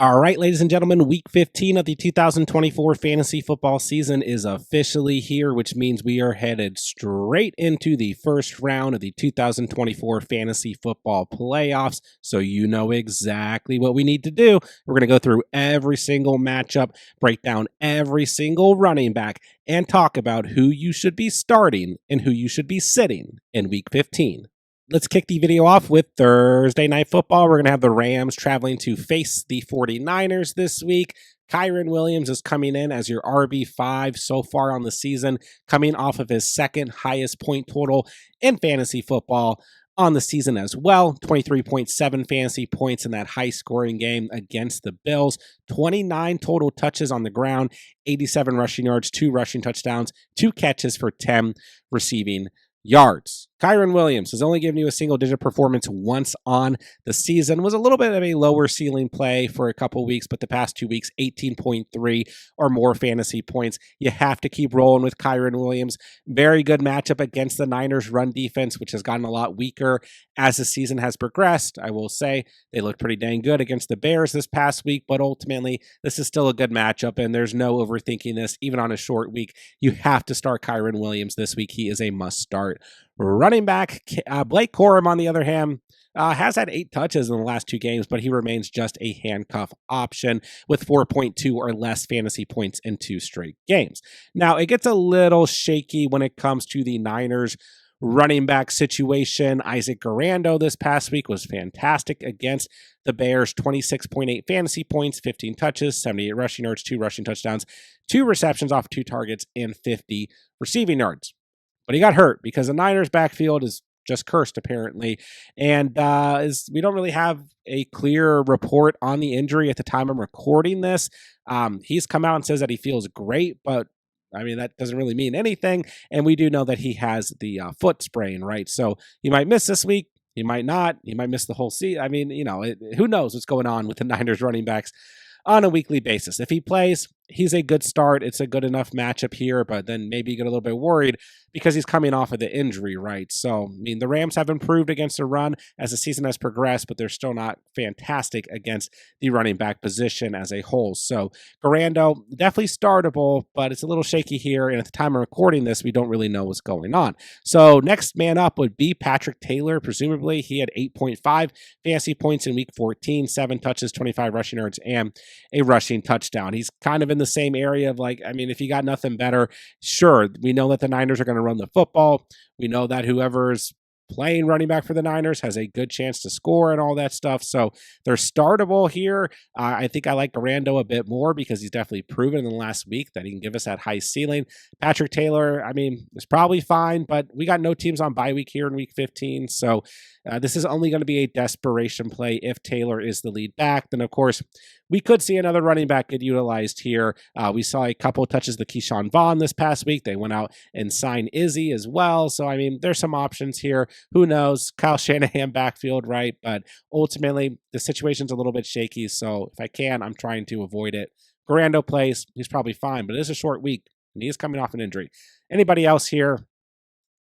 All right, ladies and gentlemen, week 15 of the 2024 fantasy football season is officially here, which means we are headed straight into the first round of the 2024 fantasy football playoffs. So you know exactly what we need to do. We're going to go through every single matchup, break down every single running back, and talk about who you should be starting and who you should be sitting in week 15. Let's kick the video off with Thursday Night Football. We're going to have the Rams traveling to face the 49ers this week. Kyren Williams is coming in as your RB5 so far on the season, coming off of his second highest point total in fantasy football on the season as well. 23.7 fantasy points in that high-scoring game against the Bills. 29 total touches on the ground, 87 rushing yards, 2 rushing touchdowns, 2 catches for 10 receiving yards. Kyren Williams has only given you a single-digit performance once on the season. Was a little bit of a lower ceiling play for a couple weeks, but the past 2 weeks, 18.3 or more fantasy points. You have to keep rolling with Kyren Williams. Very good matchup against the Niners' run defense, which has gotten a lot weaker as the season has progressed. I will say they looked pretty dang good against the Bears this past week, but ultimately, this is still a good matchup, and there's no overthinking this. Even on a short week, you have to start Kyren Williams this week. He is a must-start. Running back, Blake Corum, on the other hand, has had 8 touches in the last 2 games, but he remains just a handcuff option with 4.2 or less fantasy points in 2 straight games. Now, it gets a little shaky when it comes to the Niners running back situation. Isaac Garando this past week was fantastic against the Bears. 26.8 fantasy points, 15 touches, 78 rushing yards, 2 rushing touchdowns, 2 receptions off 2 targets, and 50 receiving yards. But he got hurt because the Niners' backfield is just cursed, apparently. And we don't really have a clear report on the injury at the time I'm recording this. He's come out and says that he feels great, but I mean, that doesn't really mean anything. And we do know that he has the foot sprain, right? So he might miss this week. He might not. He might miss the whole season. I mean, who knows what's going on with the Niners running backs on a weekly basis. If he plays, he's a good start. It's a good enough matchup here, but then maybe you get a little bit worried because he's coming off of the injury, right? So, I mean, the Rams have improved against the run as the season has progressed, but they're still not fantastic against the running back position as a whole. So, Garando, definitely startable, but it's a little shaky here, and at the time of recording this, we don't really know what's going on. So, next man up would be Patrick Taylor. Presumably, he had 8.5 fantasy points in week 14, 7 touches, 25 rushing yards, and a rushing touchdown. He's kind of in the same area of if you got nothing better, sure, we know that the Niners are going to run the football. We know that whoever's playing running back for the Niners has a good chance to score and all that stuff. So they're startable here. I think I like Garando a bit more because he's definitely proven in the last week that he can give us that high ceiling. Patrick Taylor, is probably fine, but we got no teams on bye week here in week 15. So this is only going to be a desperation play if Taylor is the lead back. Then, of course, we could see another running back get utilized here. We saw a couple of touches to Keyshawn Vaughn this past week. They went out and signed Izzy as well. So, there's some options here. Who knows? Kyle Shanahan backfield, right? But ultimately, the situation's a little bit shaky. So if I can, I'm trying to avoid it. Garando plays. He's probably fine, but it is a short week, and he is coming off an injury. Anybody else here?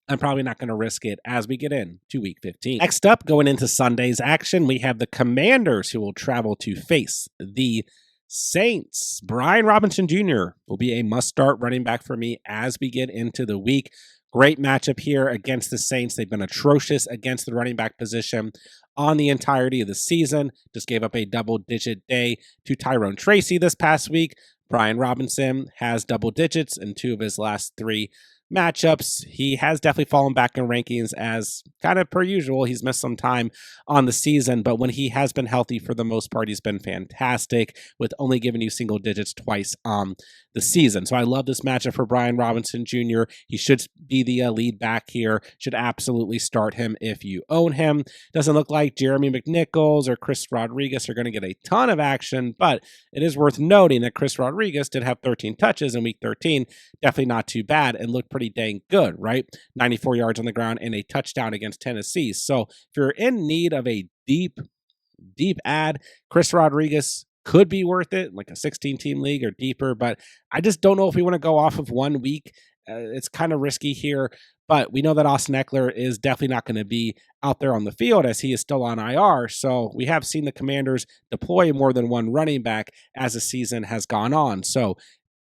I'm probably not going to risk it as we get into week 15. Next up, going into Sunday's action, we have the Commanders who will travel to face the Saints. Brian Robinson Jr. will be a must-start running back for me as we get into the week. Great matchup here against the Saints. They've been atrocious against the running back position on the entirety of the season. Just gave up a double-digit day to Tyrone Tracy this past week. Brian Robinson has double digits in 2 of his last 3 matchups. He has definitely fallen back in rankings as kind of per usual. He's missed some time on the season, but when he has been healthy for the most part, he's been fantastic with only giving you single digits twice on the season. So I love this matchup for Brian Robinson Jr. He should be the lead back here. Should absolutely start him if you own him. Doesn't look like Jeremy McNichols or Chris Rodriguez are going to get a ton of action, but it is worth noting that Chris Rodriguez did have 13 touches in week 13. Definitely not too bad and looked pretty dang good, right? 94 yards on the ground and a touchdown against Tennessee. So if you're in need of a deep ad, Chris Rodriguez could be worth it, like a 16-team league or deeper, but I just don't know if we want to go off of 1 week it's kind of risky here. But we know that Austin Eckler is definitely not going to be out there on the field as he is still on IR. So we have seen the Commanders deploy more than one running back as the season has gone on. So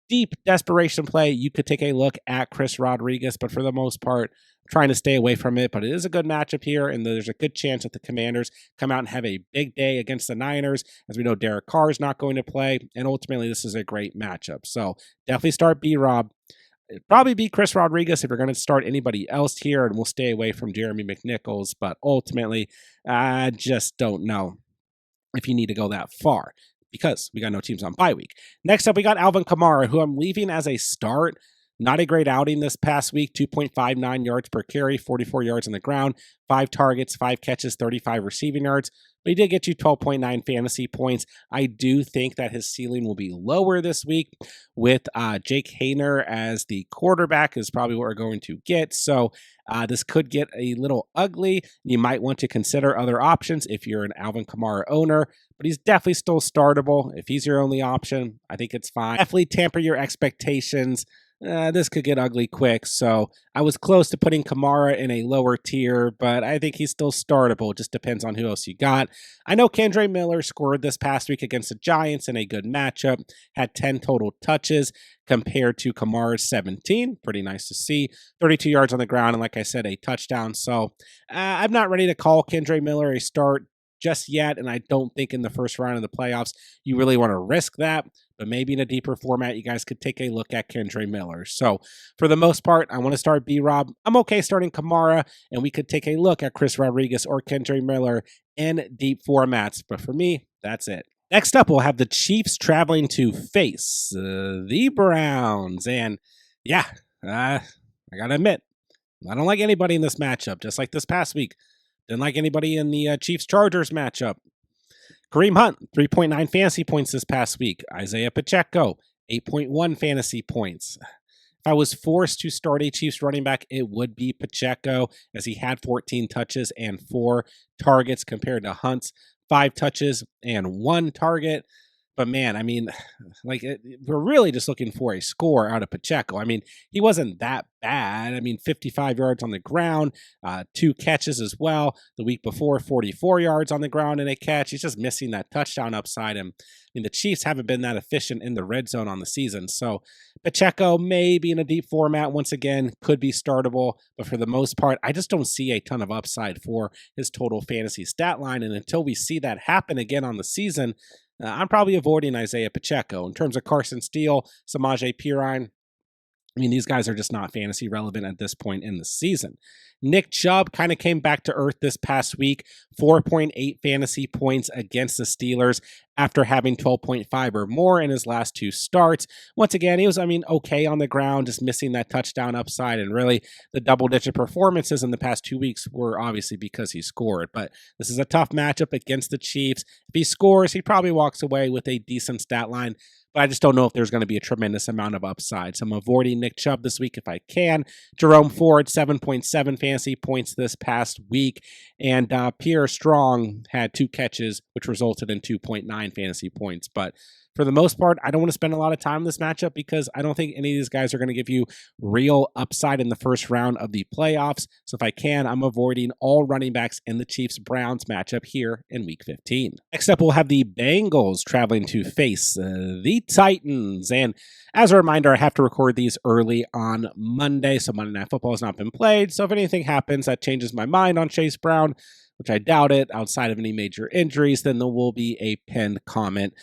deep desperation play, you could take a look at Chris Rodriguez, but for the most part, trying to stay away from it. But it is a good matchup here, and there's a good chance that the Commanders come out and have a big day against the Niners. As we know, Derek Carr is not going to play, and ultimately, this is a great matchup. So definitely start B-Rob. It'd probably be Chris Rodriguez if you're going to start anybody else here, and we'll stay away from Jeremy McNichols. But ultimately, I just don't know if you need to go that far, because we got no teams on bye week. Next up, we got Alvin Kamara, who I'm leaving as a start. Not a great outing this past week, 2.59 yards per carry, 44 yards on the ground, 5 targets, 5 catches, 35 receiving yards. But he did get you 12.9 fantasy points. I do think that his ceiling will be lower this week with Jake Hayner as the quarterback is probably what we're going to get. So this could get a little ugly. You might want to consider other options if you're an Alvin Kamara owner, but he's definitely still startable. If he's your only option, I think it's fine. Definitely tamper your expectations. This could get ugly quick, so I was close to putting Kamara in a lower tier, but I think he's still startable. It just depends on who else you got. I know Kendre Miller scored this past week against the Giants in a good matchup, had 10 total touches compared to Kamara's 17. Pretty nice to see. 32 yards on the ground, and like I said, a touchdown. So I'm not ready to call Kendre Miller a start just yet, and I don't think in the first round of the playoffs you really want to risk that, but maybe in a deeper format you guys could take a look at Kendre Miller. So for the most part, I want to start B-Rob. I'm okay starting Kamara, and we could take a look at Chris Rodriguez or Kendre Miller in deep formats, but for me, that's it. Next up, we'll have the Chiefs traveling to face the Browns, and yeah, I gotta admit, I don't like anybody in this matchup, just like this past week. Didn't like anybody in the Chiefs-Chargers matchup. Kareem Hunt, 3.9 fantasy points this past week. Isaiah Pacheco, 8.1 fantasy points. If I was forced to start a Chiefs running back, it would be Pacheco, as he had 14 touches and 4 targets compared to Hunt's 5 touches and 1 target. But man, I mean, we're really just looking for a score out of Pacheco. I mean, he wasn't that bad. I mean, 55 yards on the ground, 2 catches as well. The week before, 44 yards on the ground and a catch. He's just missing that touchdown upside him. I mean, the Chiefs haven't been that efficient in the red zone on the season. So Pacheco maybe in a deep format, once again, could be startable. But for the most part, I just don't see a ton of upside for his total fantasy stat line. And until we see that happen again on the season, I'm probably avoiding Isaiah Pacheco. In terms of Carson Steele, Samaje Perine, I mean, these guys are just not fantasy relevant at this point in the season. Nick Chubb kind of came back to earth this past week, 4.8 fantasy points against the Steelers after having 12.5 or more in his last 2 starts. Once again, he was, okay on the ground, just missing that touchdown upside, and really the double-digit performances in the past 2 weeks were obviously because he scored. But this is a tough matchup against the Chiefs. If he scores, he probably walks away with a decent stat line, but I just don't know if there's going to be a tremendous amount of upside. So I'm avoiding Nick Chubb this week if I can. Jerome Ford, 7.7 fantasy points this past week. And Pierre Strong had 2 catches, which resulted in 2.9 fantasy points. But for the most part, I don't want to spend a lot of time in this matchup because I don't think any of these guys are going to give you real upside in the first round of the playoffs. So if I can, I'm avoiding all running backs in the Chiefs-Browns matchup here in Week 15. Next up, we'll have the Bengals traveling to face the Titans. And as a reminder, I have to record these early on Monday, so Monday Night Football has not been played. So if anything happens that changes my mind on Chase Brown, which I doubt it, outside of any major injuries, then there will be a pinned comment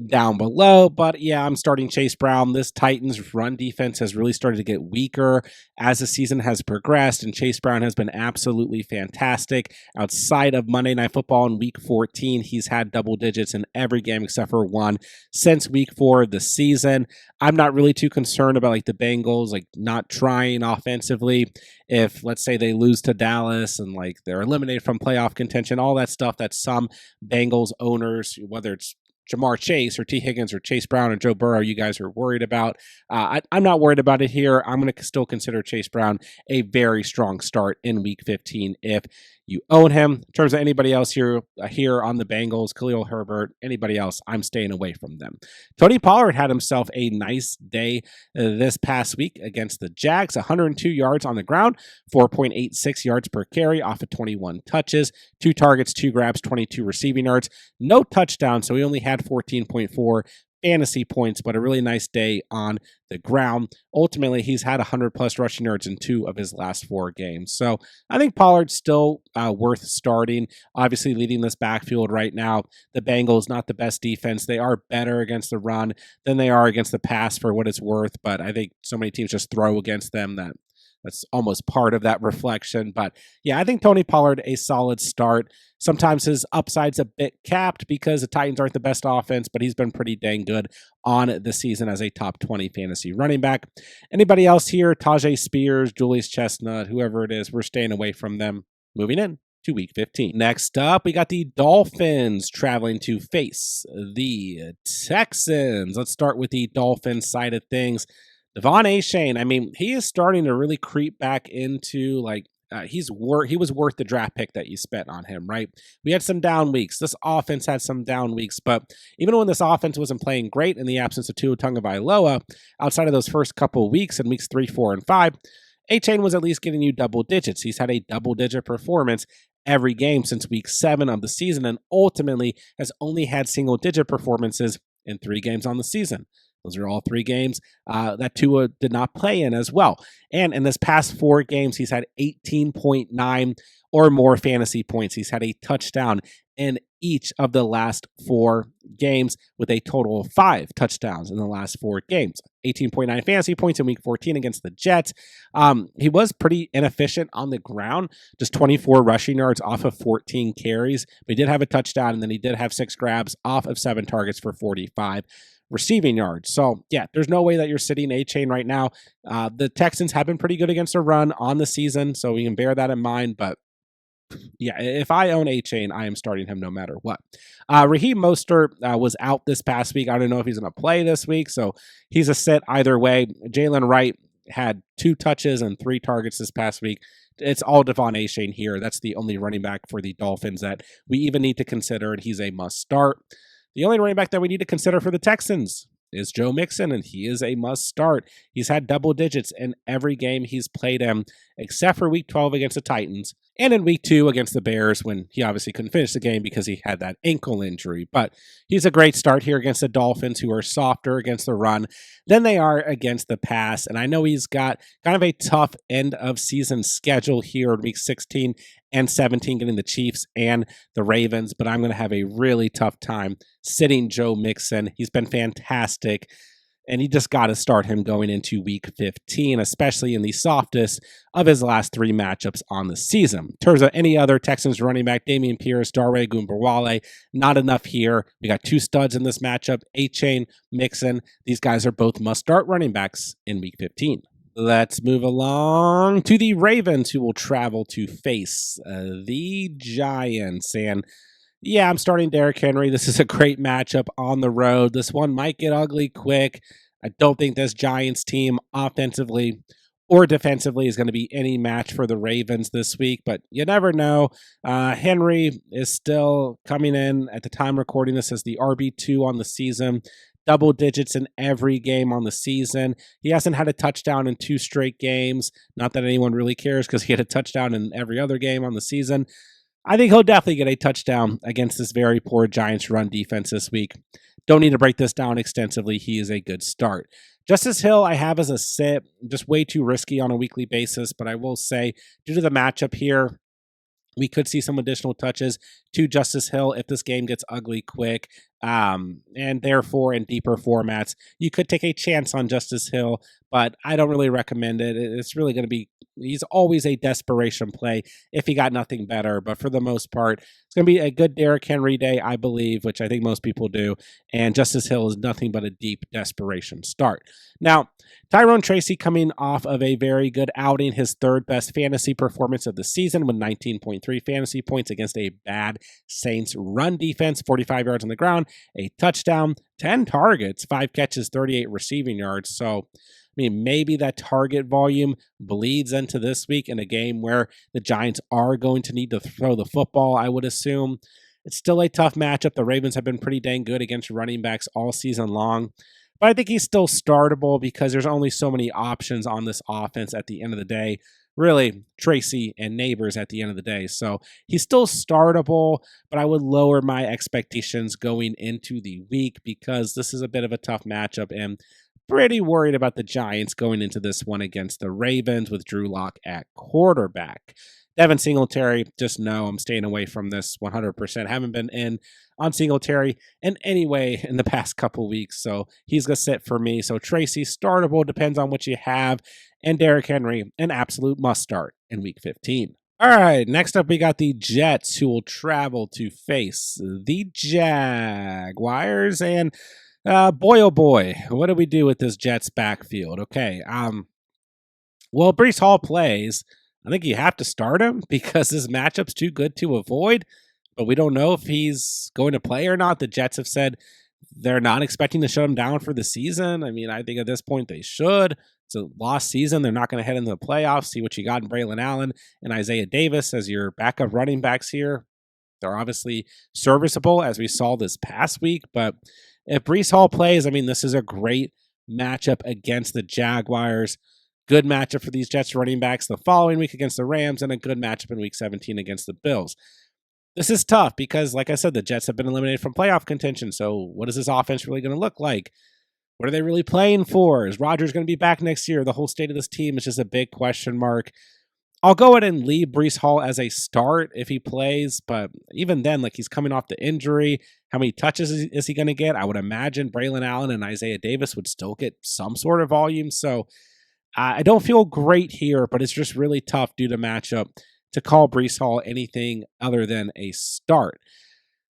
down below. But yeah, I'm starting Chase Brown. This Titans run defense has really started to get weaker as the season has progressed, and Chase Brown has been absolutely fantastic. Outside of Monday Night Football in Week 14, he's had double digits in every game except for one since Week 4 of the season. I'm not really too concerned about the Bengals not trying offensively. If, let's say, they lose to Dallas and they're eliminated from playoff contention, all that stuff that some Bengals owners, whether it's Jamar Chase or T. Higgins or Chase Brown or Joe Burrow you guys are worried about. I'm not worried about it here. I'm going to still consider Chase Brown a very strong start in Week 15 if you own him. In terms of anybody else here on the Bengals, Khalil Herbert, anybody else, I'm staying away from them. Tony Pollard had himself a nice day this past week against the Jags. 102 yards on the ground, 4.86 yards per carry off of 21 touches, 2 targets, 2 grabs, 22 receiving yards. No touchdown, so he only had 14.4 fantasy points, but a really nice day on the ground. Ultimately, he's had 100-plus rushing yards in 2 of his last 4 games. So I think Pollard's still worth starting. Obviously, leading this backfield right now, the Bengals, not the best defense. They are better against the run than they are against the pass for what it's worth, but I think so many teams just throw against them that's almost part of that reflection. But yeah, I think Tony Pollard, a solid start. Sometimes his upside's a bit capped because the Titans aren't the best offense, but he's been pretty dang good on the season as a top 20 fantasy running back. Anybody else here? Tajay Spears, Julius Chestnut, whoever it is, we're staying away from them. Moving in to Week 15. Next up, we got the Dolphins traveling to face the Texans. Let's start with the Dolphins side of things. Devon Achane, I mean, he is starting to really creep back into he was worth the draft pick that you spent on him, right? We had some down weeks. This offense had some down weeks, but even when this offense wasn't playing great in the absence of Tua Tagovailoa, outside of those first couple of weeks in weeks 3, 4, and 5, Achane was at least getting you double digits. He's had a double-digit performance every game since week 7 of the season, and ultimately has only had single-digit performances in 3 games on the season. Those are all 3 games that Tua did not play in as well. And in this past 4 games, he's had 18.9 or more fantasy points. He's had a touchdown in each of the last 4 games with a total of 5 touchdowns in the last 4 games. 18.9 fantasy points in week 14 against the Jets. He was pretty inefficient on the ground, just 24 rushing yards off of 14 carries. But he did have a touchdown, and then he did have 6 grabs off of 7 targets for 45 receiving yards. So, yeah, there's no way that you're sitting Achane right now. The Texans have been pretty good against the run on the season, so we can bear that in mind. But, yeah, if I own Achane, I am starting him no matter what. Raheem Mostert was out this past week. I don't know if he's going to play this week, so he's a sit either way. Jalen Wright had 2 touches and 3 targets this past week. It's all Devon Achane here. That's the only running back for the Dolphins that we even need to consider, and he's a must start. The only running back that we need to consider for the Texans is Joe Mixon, and he is a must start. He's had double digits in every game he's played in, except for week 12 against the Titans, and in week 2 against the Bears when he obviously couldn't finish the game because he had that ankle injury. But he's a great start here against the Dolphins, who are softer against the run than they are against the pass. And I know he's got kind of a tough end of season schedule here in week 16 and 17, getting the Chiefs and the Ravens, but I'm going to have a really tough time sitting Joe Mixon. He's been fantastic, and you just got to start him going into week 15, especially in the softest of his last 3 matchups on the season. In terms of any other Texans running back, Dameon Pierce, Darway Gumberwale, not enough here. We got 2 studs in this matchup, Achane, Mixon. These guys are both must-start running backs in week 15. Let's move along to the Ravens, who will travel to face the Giants. And yeah, I'm starting Derrick Henry. This is a great matchup on the road. This one might get ugly quick. I don't think this Giants team offensively or defensively is going to be any match for the Ravens this week, but you never know. Henry is still coming in at the time recording this as the RB2 on the season. Double digits in every game on the season. He hasn't had a touchdown in 2 straight games. Not that anyone really cares because he had a touchdown in every other game on the season. I think he'll definitely get a touchdown against this very poor Giants run defense this week. Don't need to break this down extensively. He is a good start. Justice Hill, I have as a sit. Just way too risky on a weekly basis, but I will say, due to the matchup here, we could see some additional touches to Justice Hill if this game gets ugly quick. And therefore, in deeper formats, you could take a chance on Justice Hill, but I don't really recommend it. It's really going to be he's always a desperation play if he got nothing better. But for the most part, it's going to be a good Derrick Henry day, I believe, which I think most people do. And Justice Hill is nothing but a deep desperation start. Now, Tyrone Tracy coming off of a very good outing, his third best fantasy performance of the season with 19.3 fantasy points against a bad Saints run defense, 45 yards on the ground, a touchdown, 10 targets, 5 catches, 38 receiving yards. So, I mean, maybe that target volume bleeds into this week in a game where the Giants are going to need to throw the football, I would assume. It's still a tough matchup. The Ravens have been pretty dang good against running backs all season long. But I think he's still startable because there's only so many options on this offense at the end of the day. Really, Tracy and Neighbors at the end of the day. So he's still startable, but I would lower my expectations going into the week because this is a bit of a tough matchup and pretty worried about the Giants going into this one against the Ravens with Drew Lock at quarterback. Devin Singletary, just know I'm staying away from this 100%. Haven't been in on Singletary in any way in the past couple weeks, so he's going to sit for me. So Tracy, startable, depends on what you have, and Derrick Henry, an absolute must start in Week 15. All right, next up we got the Jets, who will travel to face the Jaguars, and boy, oh boy, what do we do with this Jets backfield? Okay, well, Breece Hall plays. I think you have to start him because this matchup's too good to avoid, but we don't know if he's going to play or not. The Jets have said they're not expecting to shut him down for the season. I mean, I think at this point they should. It's a lost season. They're not going to head into the playoffs. See what you got in Braylon Allen and Isaiah Davis as your backup running backs here. They're obviously serviceable, as we saw this past week, but if Breece Hall plays, I mean, this is a great matchup against the Jaguars. Good matchup for these Jets running backs the following week against the Rams, and a good matchup in Week 17 against the Bills. This is tough because, like I said, the Jets have been eliminated from playoff contention. So what is this offense really going to look like? What are they really playing for? Is Rodgers going to be back next year? The whole state of this team is just a big question mark. I'll go ahead and leave Breece Hall as a start if he plays, but even then, like, he's coming off the injury. How many touches is he going to get? I would imagine Braylon Allen and Isaiah Davis would still get some sort of volume. So I don't feel great here, but it's just really tough due to matchup to call Breece Hall anything other than a start.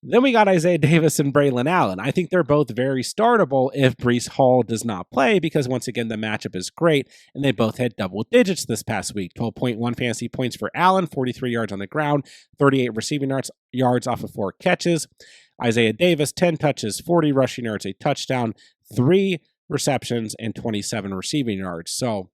Then we got Isaiah Davis and Braylon Allen. I think they're both very startable if Breece Hall does not play because, once again, the matchup is great, and they both had double digits this past week. 12.1 fantasy points for Allen, 43 yards on the ground, 38 receiving yards off of 4 catches. Isaiah Davis, 10 touches, 40 rushing yards, a touchdown, 3 receptions, and 27 receiving yards. So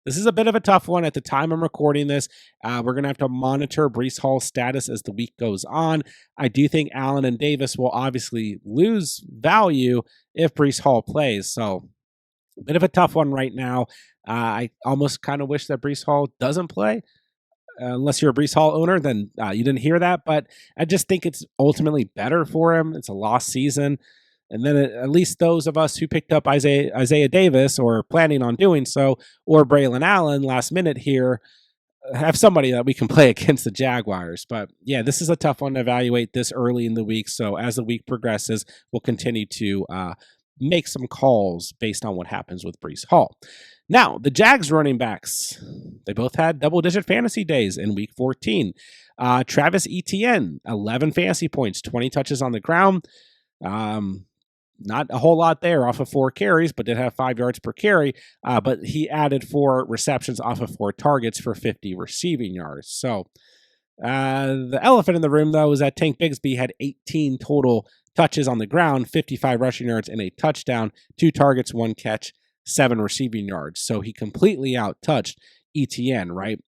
this is a bit of a tough one at the time I'm recording this. We're going to have to monitor Breece Hall's status as the week goes on. I do think Allen and Davis will obviously lose value if Breece Hall plays. So a bit of a tough one right now. I almost kind of wish that Breece Hall doesn't play. Unless you're a Breece Hall owner, then you didn't hear that. But I just think it's ultimately better for him. It's a lost season. And then at least those of us who picked up Isaiah Davis or planning on doing so, or Braylon Allen last minute here, have somebody that we can play against the Jaguars. But yeah, this is a tough one to evaluate this early in the week. So as the week progresses, we'll continue to make some calls based on what happens with Breece Hall. Now, the Jags running backs, they both had double-digit fantasy days in Week 14. Travis Etienne, 11 fantasy points, 20 touches on the ground. Not a whole lot there off of 4 carries, but did have 5 yards per carry. But he added 4 receptions off of 4 targets for 50 receiving yards. So the elephant in the room, though, is that Tank Bigsby had 18 total touches on the ground, 55 rushing yards, and a touchdown, 2 targets, 1 catch, 7 receiving yards. So he completely out-touched Etienne, right?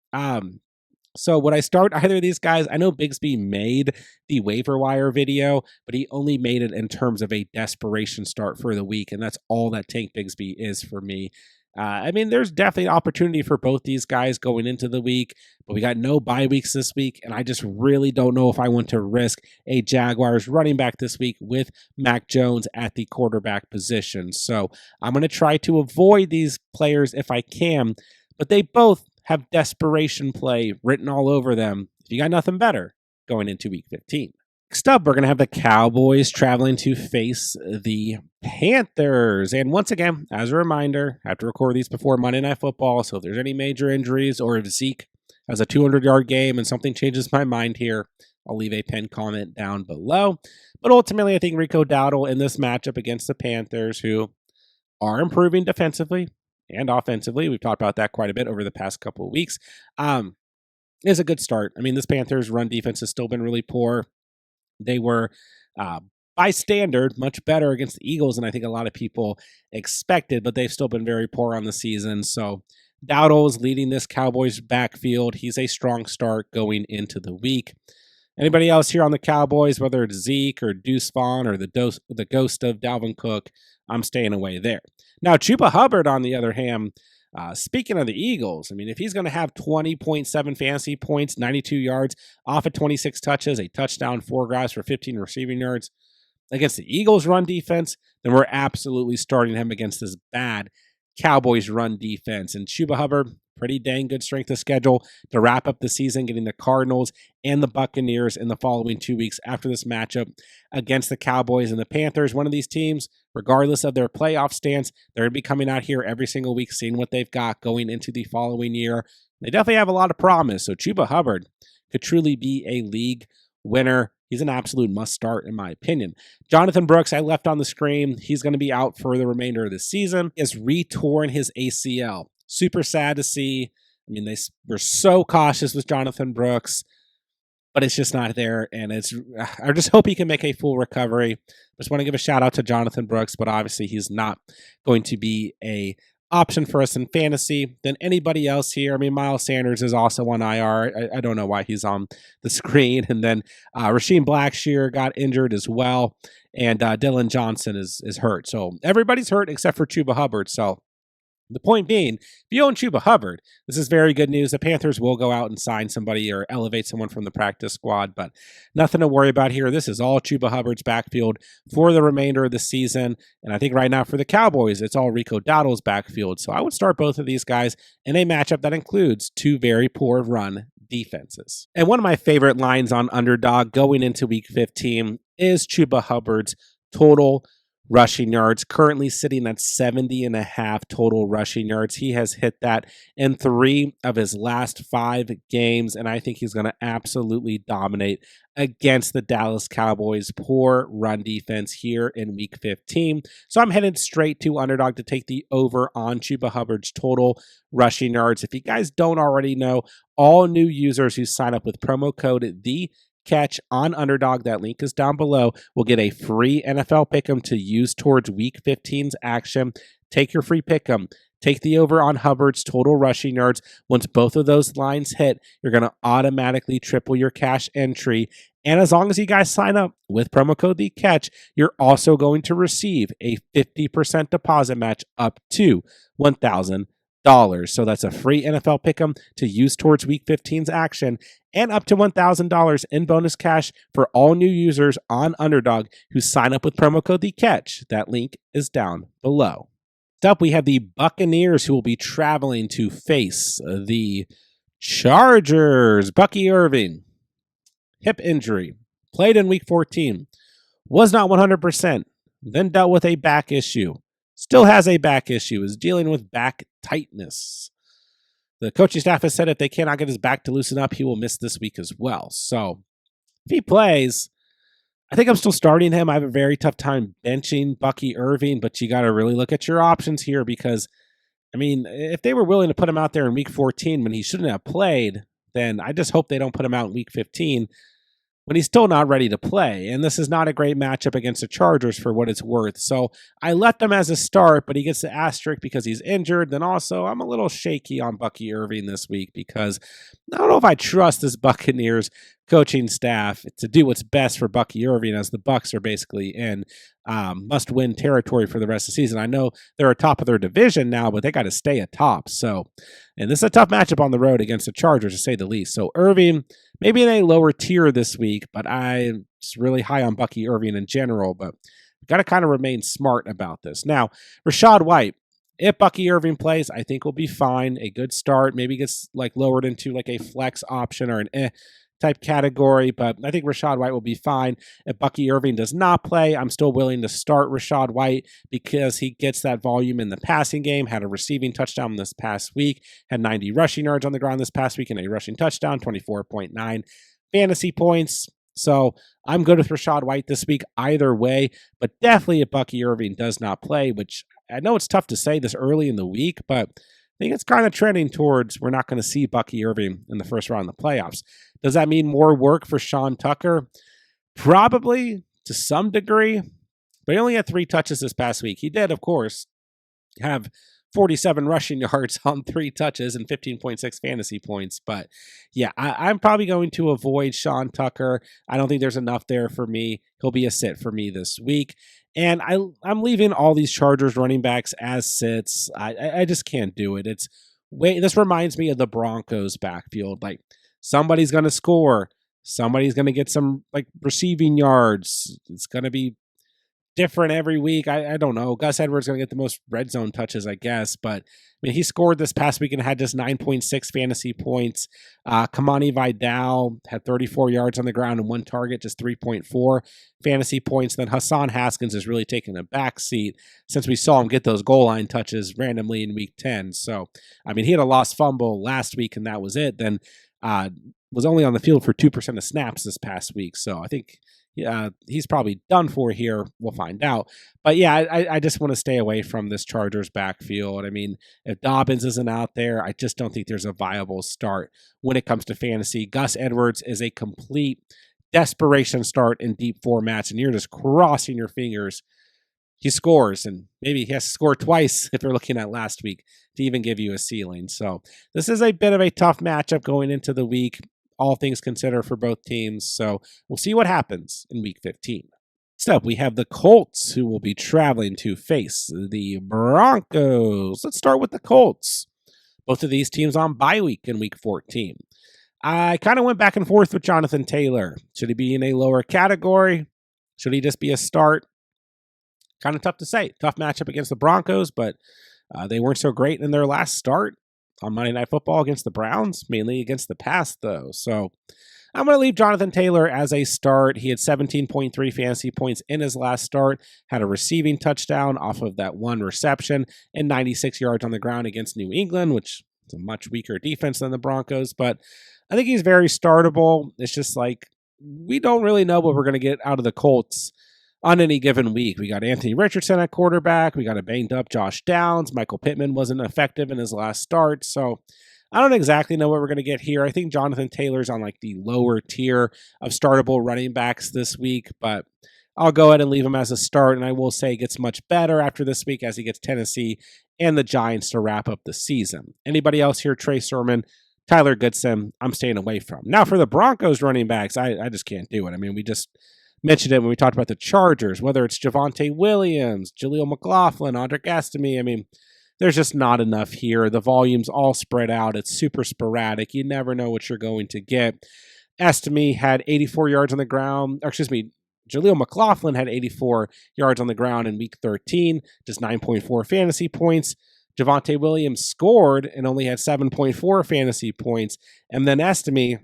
So would I start either of these guys? I know Bigsby made the waiver wire video, but he only made it in terms of a desperation start for the week, and that's all that Tank Bigsby is for me. I mean, there's definitely opportunity for both these guys going into the week, but we got no bye weeks this week, and I just really don't know if I want to risk a Jaguars running back this week with Mac Jones at the quarterback position. So I'm going to try to avoid these players if I can, but they both have desperation play written all over them. If you got nothing better going into Week 15. Next up, we're going to have the Cowboys traveling to face the Panthers. And once again, as a reminder, I have to record these before Monday Night Football. So if there's any major injuries or if Zeke has a 200-yard game and something changes my mind here, I'll leave a pinned comment down below. But ultimately, I think Rico Dowdle in this matchup against the Panthers, who are improving defensively and offensively, we've talked about that quite a bit over the past couple of weeks, is a good start. I mean, this Panthers run defense has still been really poor. They were, by standard, much better against the Eagles than I think a lot of people expected, but they've still been very poor on the season. So Dowdle is leading this Cowboys backfield. He's a strong start going into the week. Anybody else here on the Cowboys, whether it's Zeke or Deuce Vaughn or the ghost of Dalvin Cook, I'm staying away there. Now, Chuba Hubbard, on the other hand, speaking of the Eagles, I mean, if he's going to have 20.7 fantasy points, 92 yards, off of 26 touches, a touchdown, 4 grabs for 15 receiving yards against the Eagles' run defense, then we're absolutely starting him against this bad Cowboys run defense. And Chuba Hubbard, pretty dang good strength of schedule to wrap up the season, getting the Cardinals and the Buccaneers in the following 2 weeks after this matchup against the Cowboys and the Panthers. One of these teams, regardless of their playoff stance, they're going to be coming out here every single week, seeing what they've got going into the following year. They definitely have a lot of promise. So Chuba Hubbard could truly be a league winner. He's an absolute must start, in my opinion. Jonathan Brooks, I left on the screen. He's going to be out for the remainder of the season. He has re-torn his ACL. Super sad to see. I mean, they were so cautious with Jonathan Brooks, but it's just not there. And I just hope he can make a full recovery. Just want to give a shout out to Jonathan Brooks, but obviously he's not going to be a option for us in fantasy than anybody else here. I mean, Miles Sanders is also on IR. I don't know why he's on the screen. And then Rasheem Blackshear got injured as well. And Dylan Johnson is hurt. So everybody's hurt except for Chuba Hubbard. So the point being, if you own Chuba Hubbard, this is very good news. The Panthers will go out and sign somebody or elevate someone from the practice squad, but nothing to worry about here. This is all Chuba Hubbard's backfield for the remainder of the season. And I think right now for the Cowboys, it's all Rico Dowdle's backfield. So I would start both of these guys in a matchup that includes two very poor run defenses. And one of my favorite lines on Underdog going into week 15 is Chuba Hubbard's total rushing yards, currently sitting at 70.5 total rushing yards. He has hit that in 3 of his last 5 games, and I think he's going to absolutely dominate against the Dallas Cowboys' poor run defense here in week 15. So I'm headed straight to Underdog to take the over on Chuba Hubbard's total rushing yards. If you guys don't already know, all new users who sign up with promo code THECATCH on Underdog, that link is down below, will get a free NFL Pick'em to use towards Week 15's action. Take your free Pick'em. Take the over on Hubbard's total rushing yards. Once both of those lines hit, you're going to automatically triple your cash entry. And as long as you guys sign up with promo code THECATCH, you're also going to receive a 50% deposit match up to $1,000. So that's a free NFL Pick'em to use towards Week 15's action, and up to $1,000 in bonus cash for all new users on Underdog who sign up with promo code THECATCH. That link is down below. Next up, we have the Buccaneers, who will be traveling to face the Chargers. Bucky Irving, hip injury, played in Week 14, was not 100%, then dealt with a back issue. Still has a back issue, is dealing with back tightness. The coaching staff has said if they cannot get his back to loosen up, he will miss this week as well. So if he plays, I think I'm still starting him. I have a very tough time benching Bucky Irving, but you got to really look at your options here because, I mean, if they were willing to put him out there in Week 14 when he shouldn't have played, then I just hope they don't put him out in Week 15 when he's still not ready to play. And this is not a great matchup against the Chargers for what it's worth. So I left him as a start, but he gets the asterisk because he's injured. Then also, I'm a little shaky on Bucky Irving this week because I don't know if I trust this Buccaneers coaching staff to do what's best for Bucky Irving, as the Bucs are basically in must-win territory for the rest of the season. I know they're atop of their division now, but they got to stay atop. So, and this is a tough matchup on the road against the Chargers, to say the least. So Irving, maybe in a lower tier this week, but I'm just really high on Bucky Irving in general. But we've got to kind of remain smart about this. Now, Rachaad White, if Bucky Irving plays, I think will be fine. A good start, maybe gets like lowered into like a flex option or an type category, but I think Rachaad White will be fine. If Bucky Irving does not play, I'm still willing to start Rachaad White because he gets that volume in the passing game, had a receiving touchdown this past week, had 90 rushing yards on the ground this past week and a rushing touchdown, 24.9 fantasy points. So I'm good with Rachaad White this week either way, but definitely if Bucky Irving does not play, which I know it's tough to say this early in the week, but I think it's kind of trending towards we're not going to see Bucky Irving in the first round of the playoffs. Does that mean more work for Sean Tucker? Probably to some degree, but he only had 3 touches this past week. He did, of course, have 47 rushing yards on 3 touches and 15.6 fantasy points. But yeah, I'm probably going to avoid Sean Tucker. I don't think there's enough there for me. He'll be a sit for me this week. And I'm leaving all these Chargers running backs as sits. I just can't do it. This reminds me of the Broncos backfield. Like somebody's going to score. Somebody's going to get some like receiving yards. It's going to be different every week. I don't know. Gus Edwards going to get the most red zone touches, I guess. But I mean, he scored this past week and had just 9.6 fantasy points. Kamani Vidal had 34 yards on the ground and 1 target, just 3.4 fantasy points. Then Hassan Haskins has really taken a back seat since we saw him get those goal line touches randomly in week 10. So, I mean, he had a lost fumble last week and that was it. Then was only on the field for 2% of snaps this past week. So I think he's probably done for here. We'll find out. But yeah, I just want to stay away from this Chargers backfield. I mean, if Dobbins isn't out there, I just don't think there's a viable start when it comes to fantasy. Gus Edwards is a complete desperation start in deep formats, and you're just crossing your fingers he scores, and maybe he has to score twice if you're looking at last week to even give you a ceiling. So this is a bit of a tough matchup going into the week, all things considered for both teams. So we'll see what happens in week 15. Next up, we have the Colts, who will be traveling to face the Broncos. Let's start with the Colts. Both of these teams on bye week in week 14. I kind of went back and forth with Jonathan Taylor. Should he be in a lower category? Should he just be a start? Kind of tough to say. Tough matchup against the Broncos, but they weren't so great in their last start on Monday Night Football against the Browns, mainly against the pass, though. So I'm going to leave Jonathan Taylor as a start. He had 17.3 fantasy points in his last start, had a receiving touchdown off of that one reception, and 96 yards on the ground against New England, which is a much weaker defense than the Broncos. But I think he's very startable. It's just like we don't really know what we're going to get out of the Colts on any given week. We got Anthony Richardson at quarterback. We got a banged up Josh Downs. Michael Pittman wasn't effective in his last start. So I don't exactly know what we're going to get here. I think Jonathan Taylor's on like the lower tier of startable running backs this week, but I'll go ahead and leave him as a start. And I will say it gets much better after this week as he gets Tennessee and the Giants to wrap up the season. Anybody else here? Trey Sermon, Tyler Goodson, I'm staying away from. Now for the Broncos running backs, I just can't do it. I mean, we just mentioned it when we talked about the Chargers, whether it's Javonte Williams, Jaleel McLaughlin, Audric Estime. I mean, there's just not enough here. The volume's all spread out. It's super sporadic. You never know what you're going to get. Estime had 84 yards on the ground. Jaleel McLaughlin had 84 yards on the ground in week 13, just 9.4 fantasy points. Javonte Williams scored and only had 7.4 fantasy points. And then Estime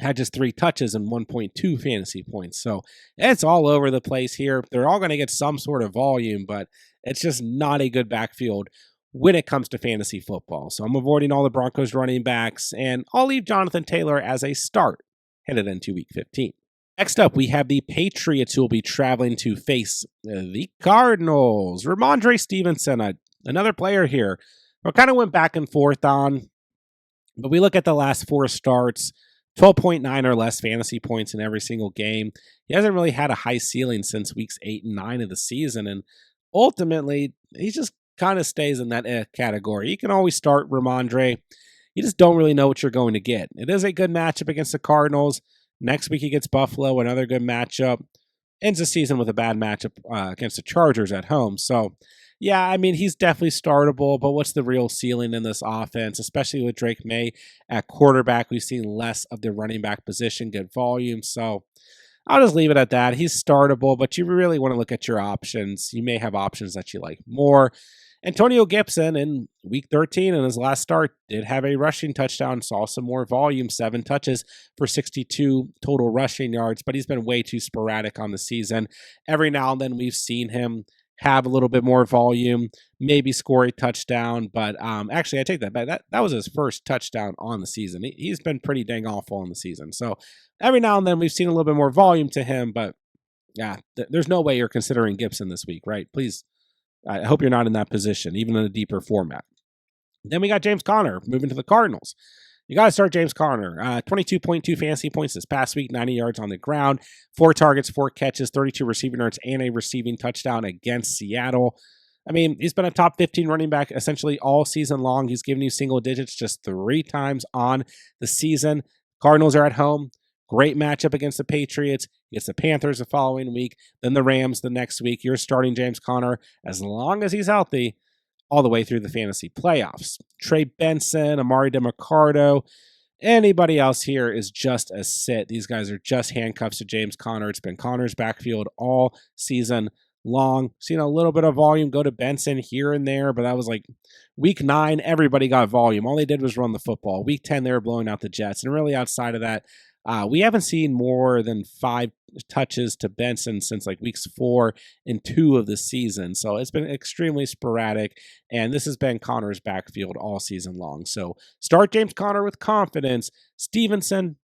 had just 3 touches and 1.2 fantasy points. So it's all over the place here. They're all going to get some sort of volume, but it's just not a good backfield when it comes to fantasy football. So I'm avoiding all the Broncos running backs, and I'll leave Jonathan Taylor as a start headed into week 15. Next up, we have the Patriots, who will be traveling to face the Cardinals. Ramondre Stevenson, another player here. I kind of went back and forth on, but we look at the last 4 starts, 12.9 or less fantasy points in every single game. He hasn't really had a high ceiling since weeks 8 and 9 of the season, and ultimately, he just kind of stays in that category. You can always start Ramondre. You just don't really know what you're going to get. It is a good matchup against the Cardinals. Next week, he gets Buffalo, another good matchup. Ends the season with a bad matchup against the Chargers at home. So, yeah, I mean, he's definitely startable, but what's the real ceiling in this offense, especially with Drake May at quarterback? We've seen less of the running back position get volume, so I'll just leave it at that. He's startable, but you really want to look at your options. You may have options that you like more. Antonio Gibson in week 13 in his last start did have a rushing touchdown, saw some more volume, 7 touches for 62 total rushing yards, but he's been way too sporadic on the season. Every now and then we've seen him have a little bit more volume, maybe score a touchdown, but actually I take that back. That was his first touchdown on the season. He's been pretty dang awful on the season. So every now and then we've seen a little bit more volume to him, but yeah, there's no way you're considering Gibson this week, right? Please, I hope you're not in that position, even in a deeper format. Then we got James Conner moving to the Cardinals. You got to start James Conner. 22.2 fantasy points this past week, 90 yards on the ground, 4 targets, 4 catches, 32 receiving yards, and a receiving touchdown against Seattle. I mean, he's been a top 15 running back essentially all season long. He's given you single digits just 3 times on the season. Cardinals are at home. Great matchup against the Patriots. Against the Panthers the following week, then the Rams the next week. You're starting James Conner as long as he's healthy all the way through the fantasy playoffs. Trey Benson, Amari DeMarcado, anybody else here is just a sit. These guys are just handcuffs to James Conner. It's been Conner's backfield all season long. Seen a little bit of volume go to Benson here and there, but that was like week 9, everybody got volume. All they did was run the football. Week 10, they were blowing out the Jets. And really outside of that, we haven't seen more than 5 touches to Benson since like weeks 4 and 2 of the season. So it's been extremely sporadic, and this has been Conner's backfield all season long. So start James Conner with confidence. Stevenson,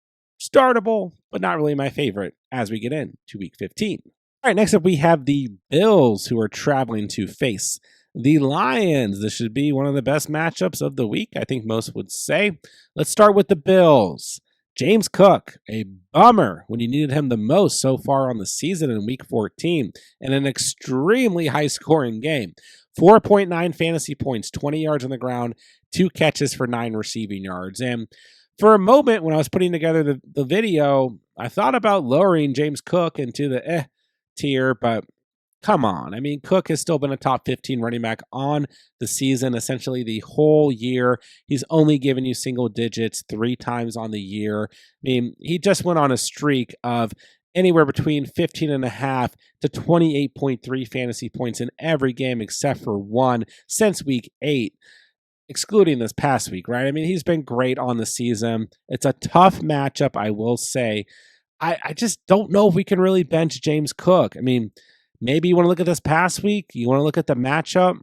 startable, but not really my favorite as we get into week 15. All right, next up we have the Bills, who are traveling to face the Lions. This should be one of the best matchups of the week, I think most would say. Let's start with the Bills. James Cook, a bummer when you needed him the most so far on the season in week 14, and an extremely high-scoring game. 4.9 fantasy points, 20 yards on the ground, 2 catches for 9 receiving yards. And for a moment when I was putting together the video, I thought about lowering James Cook into the tier, but come on. I mean, Cook has still been a top 15 running back on the season, essentially the whole year. He's only given you single digits 3 times on the year. I mean, he just went on a streak of anywhere between 15.5 to 28.3 fantasy points in every game except for one since week 8, excluding this past week, right? I mean, he's been great on the season. It's a tough matchup, I will say. I just don't know if we can really bench James Cook. I mean, maybe you want to look at this past week. You want to look at the matchup.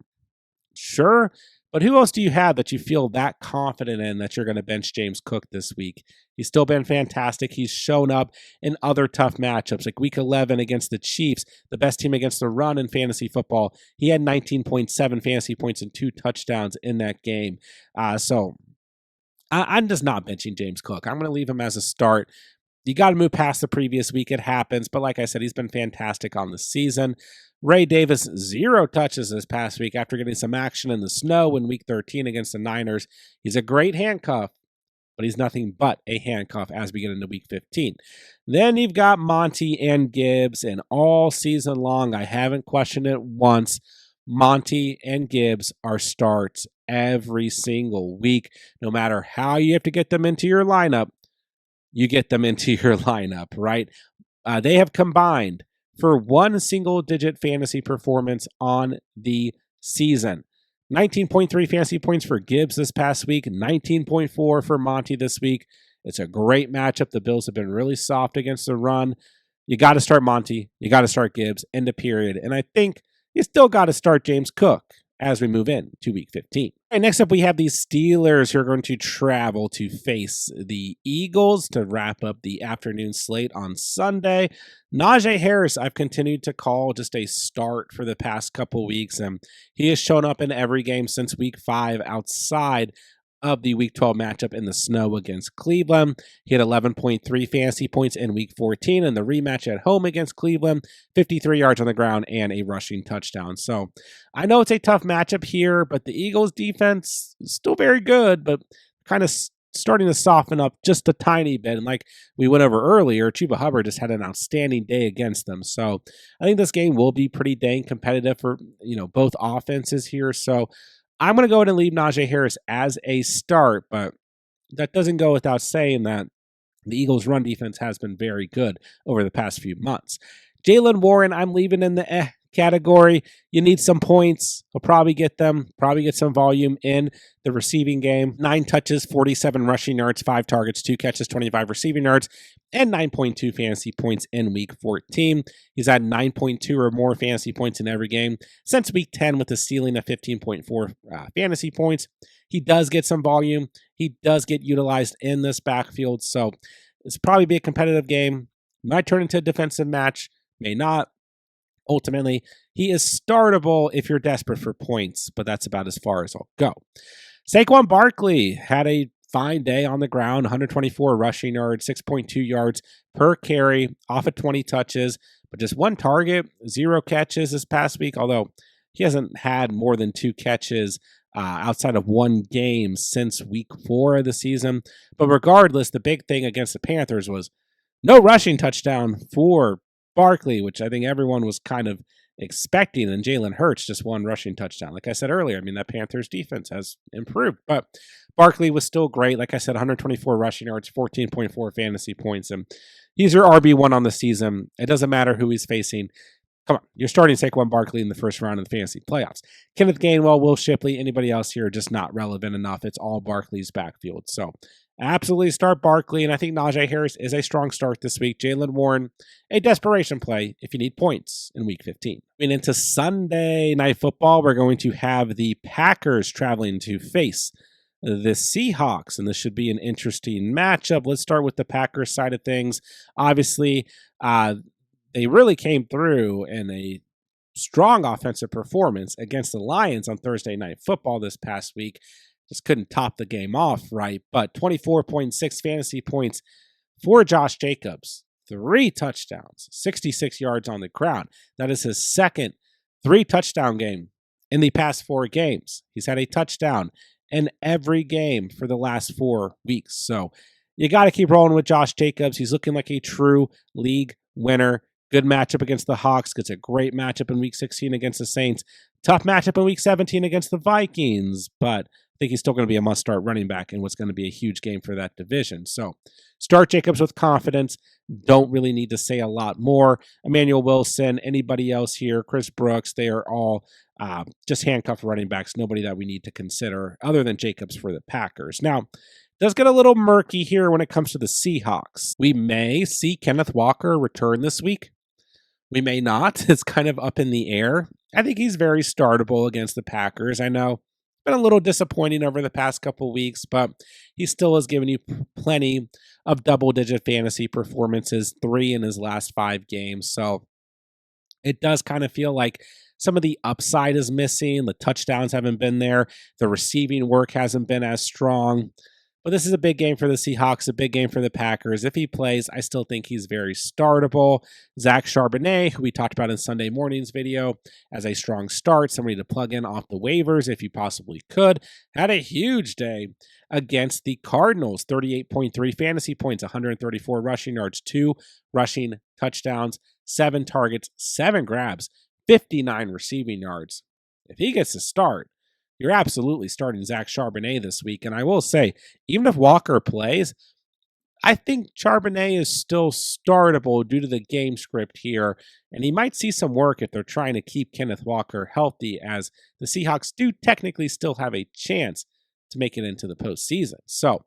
Sure. But who else do you have that you feel that confident in that you're going to bench James Cook this week? He's still been fantastic. He's shown up in other tough matchups, like week 11 against the Chiefs, the best team against the run in fantasy football. He had 19.7 fantasy points and 2 touchdowns in that game. So I'm just not benching James Cook. I'm going to leave him as a start. You got to move past the previous week. It happens. But like I said, he's been fantastic on the season. Ray Davis, 0 touches this past week after getting some action in the snow in week 13 against the Niners. He's a great handcuff, but he's nothing but a handcuff as we get into week 15. Then you've got Monty and Gibbs, and all season long, I haven't questioned it once. Monty and Gibbs are starts every single week. No matter how you have to get them into your lineup, you get them into your lineup, right? They have combined for 1 single-digit fantasy performance on the season. 19.3 fantasy points for Gibbs this past week, 19.4 for Monty this week. It's a great matchup. The Bills have been really soft against the run. You got to start Monty. You got to start Gibbs, end of period. And I think you still got to start James Cook as we move in to week 15. All right, next up, we have the Steelers who are going to travel to face the Eagles to wrap up the afternoon slate on Sunday. Najee Harris, I've continued to call just a start for the past couple weeks, and he has shown up in every game since week 5 outside of the week 12 matchup in the snow against Cleveland. He had 11.3 fantasy points in week 14 in the rematch at home against Cleveland, 53 yards on the ground and a rushing touchdown. So I know it's a tough matchup here, but the Eagles defense is still very good, but kind of starting to soften up just a tiny bit. And like we went over earlier, Chuba Hubbard just had an outstanding day against them. So I think this game will be pretty dang competitive for, both offenses here. So I'm going to go ahead and leave Najee Harris as a start, but that doesn't go without saying that the Eagles' run defense has been very good over the past few months. Jaylen Warren, I'm leaving in the category. You need some points. He'll probably get them, probably get some volume in the receiving game. 9 touches, 47 rushing yards, 5 targets, 2 catches, 25 receiving yards, and 9.2 fantasy points in week 14. He's had 9.2 or more fantasy points in every game since week 10 with a ceiling of 15.4 fantasy points. He does get some volume. He does get utilized in this backfield, so it's probably be a competitive game. Might turn into a defensive match, may not. Ultimately, he is startable if you're desperate for points, but that's about as far as I'll go. Saquon Barkley had a fine day on the ground, 124 rushing yards, 6.2 yards per carry, off of 20 touches, but just 1 target, 0 catches this past week, although he hasn't had more than 2 catches outside of 1 game since week 4 of the season. But regardless, the big thing against the Panthers was no rushing touchdown for Barkley, which I think everyone was kind of expecting, and Jalen Hurts just 1 rushing touchdown. Like I said earlier, I mean, that Panthers defense has improved, but Barkley was still great. Like I said, 124 rushing yards, 14.4 fantasy points, and he's your RB1 on the season. It doesn't matter who he's facing. Come on, you're starting Saquon Barkley in the first round of the fantasy playoffs. Kenneth Gainwell, Will Shipley, anybody else here just not relevant enough. It's all Barkley's backfield. So absolutely start Barkley, and I think Najee Harris is a strong start this week. Jaylen Warren, a desperation play if you need points in week 15. And into Sunday Night Football, we're going to have the Packers traveling to face the Seahawks, and this should be an interesting matchup. Let's start with the Packers side of things. Obviously, they really came through in a strong offensive performance against the Lions on Thursday Night Football this past week. Just couldn't top the game off, right? But 24.6 fantasy points for Josh Jacobs. 3 touchdowns, 66 yards on the ground. That is his second 3-touchdown game in the past 4 games. He's had a touchdown in every game for the last 4 weeks. So you got to keep rolling with Josh Jacobs. He's looking like a true league winner. Good matchup against the Hawks. Gets a great matchup in week 16 against the Saints. Tough matchup in week 17 against the Vikings, but I think he's still going to be a must-start running back in what's going to be a huge game for that division. So start Jacobs with confidence. Don't really need to say a lot more. Emmanuel Wilson, anybody else here, Chris Brooks, they are all just handcuffed running backs. Nobody that we need to consider other than Jacobs for the Packers. Now, it does get a little murky here when it comes to the Seahawks. We may see Kenneth Walker return this week. We may not. It's kind of up in the air. I think he's very startable against the Packers. I know it's been a little disappointing over the past couple weeks, but he still has given you plenty of double-digit fantasy performances, 3 in his last 5 games. So it does kind of feel like some of the upside is missing. The touchdowns haven't been there. The receiving work hasn't been as strong. But this is a big game for the Seahawks, a big game for the Packers. If he plays, I still think he's very startable. Zach Charbonnet, who we talked about in Sunday morning's video, as a strong start, somebody to plug in off the waivers if you possibly could, had a huge day against the Cardinals. 38.3 fantasy points, 134 rushing yards, 2 rushing touchdowns, 7 targets, 7 grabs, 59 receiving yards. If he gets to start, you're absolutely starting Zach Charbonnet this week. And I will say, even if Walker plays, I think Charbonnet is still startable due to the game script here. And he might see some work if they're trying to keep Kenneth Walker healthy, as the Seahawks do technically still have a chance to make it into the postseason. So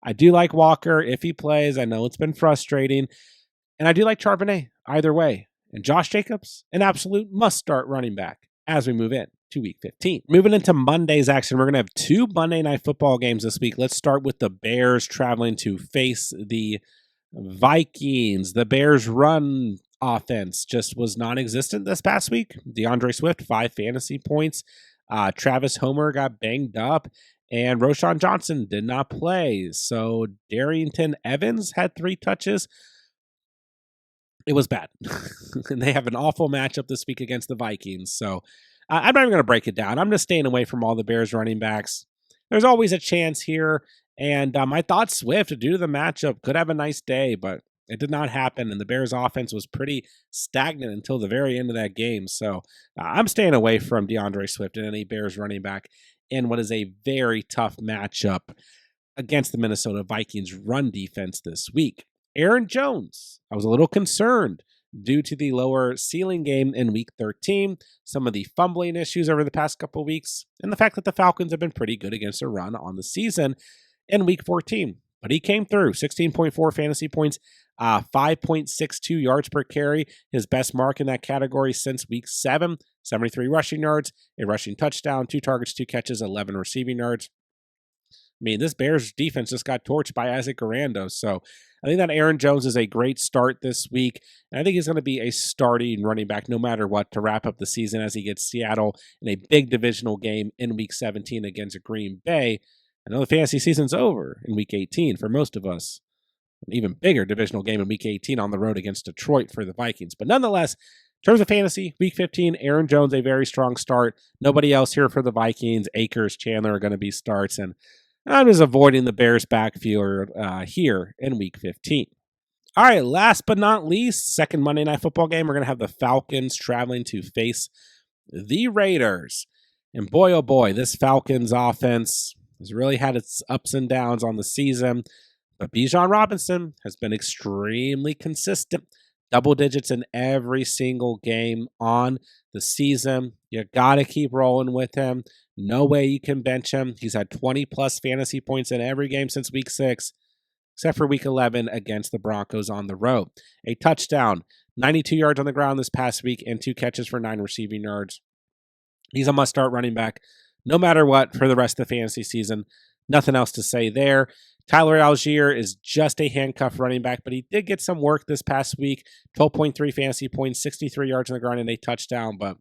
I do like Walker if he plays. I know it's been frustrating. And I do like Charbonnet either way. And Josh Jacobs, an absolute must-start running back as we move in to week 15. Moving into Monday's action, we're going to have 2 Monday Night Football games this week. Let's start with the Bears traveling to face the Vikings. The Bears' run offense just was non-existent this past week. DeAndre Swift, 5 fantasy points. Travis Homer got banged up, and Roschon Johnson did not play. So Darrington Evans had 3 touches. It was bad. And they have an awful matchup this week against the Vikings. So I'm not even going to break it down. I'm just staying away from all the Bears running backs. There's always a chance here. And I thought Swift, due to the matchup, could have a nice day, but it did not happen. And the Bears offense was pretty stagnant until the very end of that game. So I'm staying away from DeAndre Swift and any Bears running back in what is a very tough matchup against the Minnesota Vikings run defense this week. Aaron Jones, I was a little concerned due to the lower ceiling game in Week 13, some of the fumbling issues over the past couple of weeks, and the fact that the Falcons have been pretty good against a run on the season in Week 14. But he came through, 16.4 fantasy points, 5.62 yards per carry, his best mark in that category since Week 7, 73 rushing yards, a rushing touchdown, 2 targets, 2 catches, 11 receiving yards. I mean, this Bears defense just got torched by Isaac Arando. So I think that Aaron Jones is a great start this week. And I think he's going to be a starting running back no matter what to wrap up the season as he gets Seattle in a big divisional game in Week 17 against Green Bay. I know the fantasy season's over in Week 18 for most of us. An even bigger divisional game in Week 18 on the road against Detroit for the Vikings. But nonetheless, in terms of fantasy, Week 15, Aaron Jones, a very strong start. Nobody else here for the Vikings. Akers, Chandler are going to be starts. And I'm just avoiding the Bears backfield here in Week 15. All right, last but not least, second Monday Night Football game, we're going to have the Falcons traveling to face the Raiders. And boy, oh boy, this Falcons offense has really had its ups and downs on the season. But Bijan Robinson has been extremely consistent. Double digits in every single game on the season. You got to keep rolling with him. No way you can bench him. He's had 20-plus fantasy points in every game since Week 6, except for Week 11 against the Broncos on the road. A touchdown, 92 yards on the ground this past week, and 2 catches for 9 receiving yards. He's a must-start running back no matter what for the rest of the fantasy season. Nothing else to say there. Tyler Algier is just a handcuff running back, but he did get some work this past week. 12.3 fantasy points, 63 yards on the ground, and a touchdown. But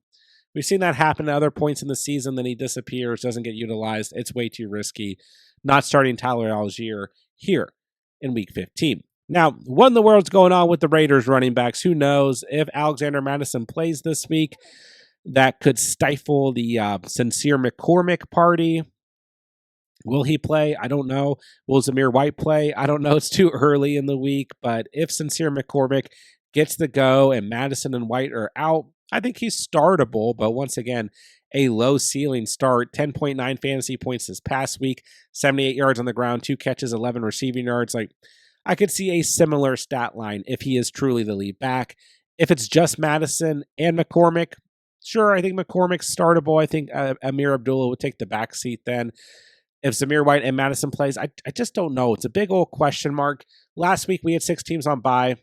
we've seen that happen at other points in the season. Then he disappears, doesn't get utilized. It's way too risky. Not starting Tyler Algier here in Week 15. Now, what in the world's going on with the Raiders running backs? Who knows? If Alexander Madison plays this week, that could stifle the Sincere McCormick party. Will he play? I don't know. Will Zamir White play? I don't know. It's too early in the week. But if Sincere McCormick gets the go and Madison and White are out, I think he's startable. But once again, a low ceiling start. 10.9 fantasy points this past week. 78 yards on the ground. 2 catches, 11 receiving yards. Like, I could see a similar stat line if he is truly the lead back. If it's just Madison and McCormick, sure, I think McCormick's startable. I think Amir Abdullah would take the back seat then. If Zamir White and Madison plays, I just don't know. It's a big old question mark. Last week, we had 6 teams on bye.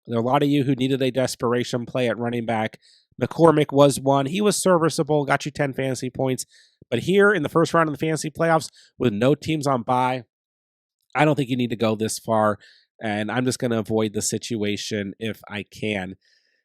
There are a lot of you who needed a desperation play at running back. McCormick was one. He was serviceable, got you 10 fantasy points. But here in the first round of the fantasy playoffs, with no teams on bye, I don't think you need to go this far. And I'm just going to avoid the situation if I can.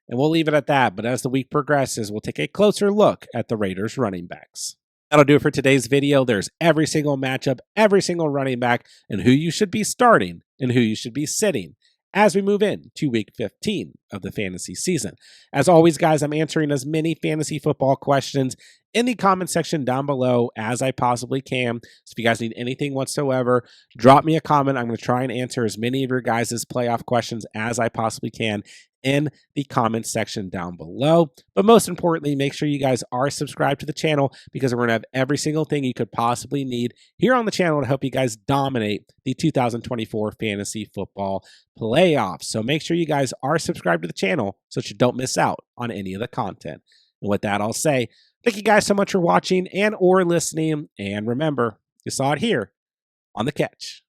And we'll leave it at that. But as the week progresses, we'll take a closer look at the Raiders running backs. That'll do it for today's video. There's every single matchup, every single running back, and who you should be starting and who you should be sitting as we move into Week 15 of the fantasy season. As always, guys, I'm answering as many fantasy football questions in the comment section down below as I possibly can. So if you guys need anything whatsoever, drop me a comment. I'm going to try and answer as many of your guys' playoff questions as I possibly can in the comment section down below. But most importantly, make sure you guys are subscribed to the channel because we're going to have every single thing you could possibly need here on the channel to help you guys dominate the 2024 fantasy football playoffs. So make sure you guys are subscribed to the channel so that you don't miss out on any of the content. And with that, I'll say thank you guys so much for watching and or listening. And remember, you saw it here on The Catch.